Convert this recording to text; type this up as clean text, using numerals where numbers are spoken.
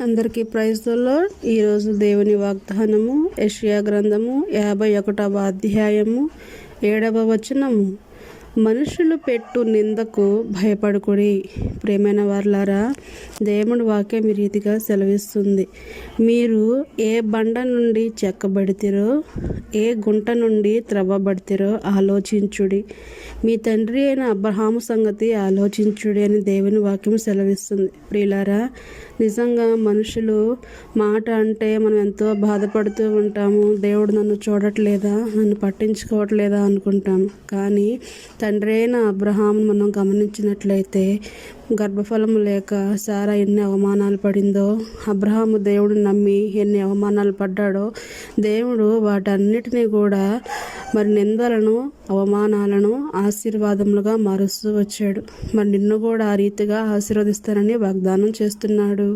అందరికీ praise the lord. ఈరోజు దేవుని వాగ్దానము యెషయా గ్రంథము 51వ అధ్యాయము 7వ వచనము. మనుషులు పెట్టు నిందకు భయపడుకుడి. ప్రేమైన వారలారా, దేవుని వాక్యం ఈ రీతిగా సెలవిస్తుంది. మీరు ఏ బండ నుండి చెక్కబడితిరో, ఏ గుంట నుండి త్రవ్వబడితిరో ఆలోచించుడి. మీ తండ్రి అయిన అబ్రహాము సంగతి ఆలోచించుడి అని దేవుని వాక్యం సెలవిస్తుంది. ప్రియులారా, నిజంగా మనుషులు మాట అంటే మనం ఎంతో బాధపడుతూ ఉంటాము. దేవుడు నన్ను చూడట్లేదా, నన్ను పట్టించుకోవట్లేదా అనుకుంటాము. కానీ తండ్రి అయిన అబ్రహామును మనం గమనించినట్లయితే, గర్భఫలము లేక సారా ఎన్ని అవమానాలు పడిందో, అబ్రహాము దేవుడు నమ్మి ఎన్ని అవమానాలు పడ్డాడో, దేవుడు వాటన్నిటినీ కూడా నిందలను, అవమానాలను ఆశీర్వాదములుగా మారుస్తూ వచ్చాడు. నిన్ను కూడా ఆ రీతిగా ఆశీర్వదిస్తానని వాగ్దానం చేస్తున్నాడు.